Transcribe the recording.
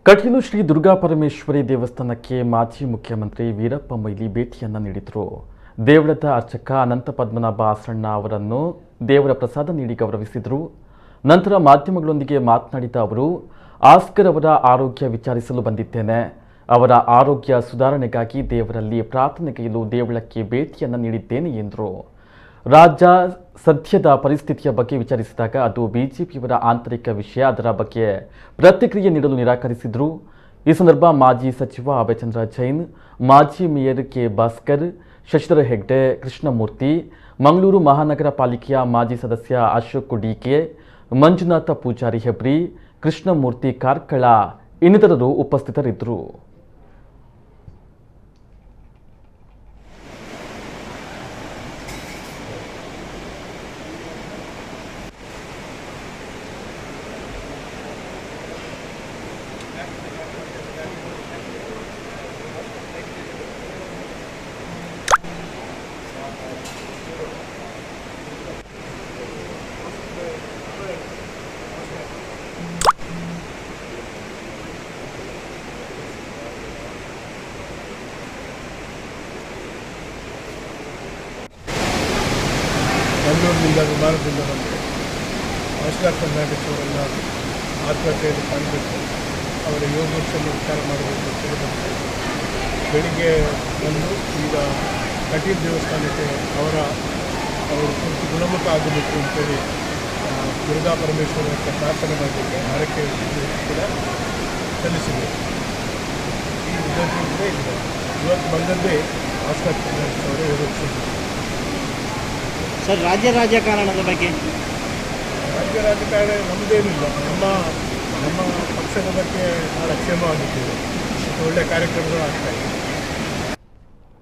ಕಟೀಲು ಶ್ರೀ ದುರ್ಗಾ ಪರಮೇಶ್ವರಿ ದೇವಸ್ಥಾನಕ್ಕೆ ಮಾಜಿ ಮುಖ್ಯಮಂತ್ರಿ ವೀರಪ್ಪ ಮೊಯ್ಲಿ ಭೇಟಿಯನ್ನ ನೀಡಿದರು. ದೇವಳದ ಅರ್ಚಕ ಅನಂತ ಪದ್ಮನಾಭ ಆಸಣ್ಣ ಅವರನ್ನು ದೇವರ ಪ್ರಸಾದ ನೀಡಿ ಗೌರವಿಸಿದರು. ನಂತರ ಮಾಧ್ಯಮಗಳೊಂದಿಗೆ ಮಾತನಾಡಿದ ಅವರು, ಆಸ್ಕರ್ ಅವರ ಆರೋಗ್ಯ ವಿಚಾರಿಸಲು ಬಂದಿದ್ದೇನೆ. ಅವರ ಆರೋಗ್ಯ ಸುಧಾರಣೆಗಾಗಿ ದೇವರಲ್ಲಿ ಪ್ರಾರ್ಥನೆಗೈಯಲು ದೇವಳಕ್ಕೆ ಭೇಟಿಯನ್ನ ನೀಡಿದ್ದೇನೆ ಎಂದರು. ರಾಜ್ಯ ಸದ್ಯದ ಪರಿಸ್ಥಿತಿಯ ಬಗ್ಗೆ ವಿಚಾರಿಸಿದಾಗ ಅದು ಬಿಜೆಪಿಯವರ ಆಂತರಿಕ ವಿಷಯ, ಅದರ ಬಗ್ಗೆ ಪ್ರತಿಕ್ರಿಯೆ ನೀಡಲು ನಿರಾಕರಿಸಿದರು. ಈ ಸಂದರ್ಭ ಮಾಜಿ ಸಚಿವ ಅಭಯಚಂದ್ರ ಜೈನ್, ಮಾಜಿ ಮೇಯರ್ ಕೆ ಭಾಸ್ಕರ್, ಶಶಿಧರ ಹೆಗ್ಡೆ, ಕೃಷ್ಣಮೂರ್ತಿ, ಮಂಗಳೂರು ಮಹಾನಗರ ಪಾಲಿಕೆಯ ಮಾಜಿ ಸದಸ್ಯ ಅಶೋಕ್ ಡಿಕೆ, ಮಂಜುನಾಥ ಪೂಜಾರಿ ಹೆಬ್ರಿ, ಕೃಷ್ಣಮೂರ್ತಿ ಕಾರ್ಕಳ ಇನ್ನಿತರರು ಉಪಸ್ಥಿತರಿದ್ದರು. ಮಂಗಳೂರಿನಿಂದ ವಿಮಾನದಿಂದ ಬಂದು ಆಸ್ಕರ್ ಫರ್ನಾಂಡಿಸ್ ಅವರನ್ನು ಆತ್ಮಹತ್ಯೆಯಲ್ಲಿ ಕಾಣಬೇಕು, ಅವರ ಯೋಗಕ್ಷನ್ನು ವಿಚಾರ ಮಾಡಬೇಕು ಅಂತ ಹೇಳಿ ಬರ್ತಾರೆ. ಬೆಳಿಗ್ಗೆ ಬಂದು ಈಗ ಕಟೀಲು ದೇವಸ್ಥಾನಕ್ಕೆ ಅವರು ಪೂರ್ತಿ ಗುಣಮುಖ ಆಗಬೇಕು ಅಂತೇಳಿ ದುರ್ಗಾ ಪರಮೇಶ್ವರಿ ಅಂತ ಪ್ರಾರ್ಥನೆ ಮಾಡಲಿಕ್ಕೆ ಹರಕೆ ಕೂಡ ಸಲ್ಲಿಸಿದೆ. ಈ ಉದ್ದೇಶದಿಂದ ಇದೆ. ಇವತ್ತು ಬಂದದ್ದೇ ಆಸ್ಕರ್ ಫರ್ನಾಂಡಿಸ್ ಅವರ ಯೋಗಕ್ಷ. ಸರ್, ರಾಜ್ಯ ರಾಜಕಾರಣದ ಬಗ್ಗೆ ರಾಜ್ಯ ರಾಜಕಾರಣ ನಮ್ಮದೇನಿಲ್ಲ. ನಮ್ಮ ಪಕ್ಷದ ಬಗ್ಗೆ ಭಾಳ ಕ್ಷೇಮವಾಗಿದ್ದೇವೆ. ಒಳ್ಳೆಯ ಕಾರ್ಯಕ್ರಮಗಳು ಆಗ್ತಾಯಿದೆ.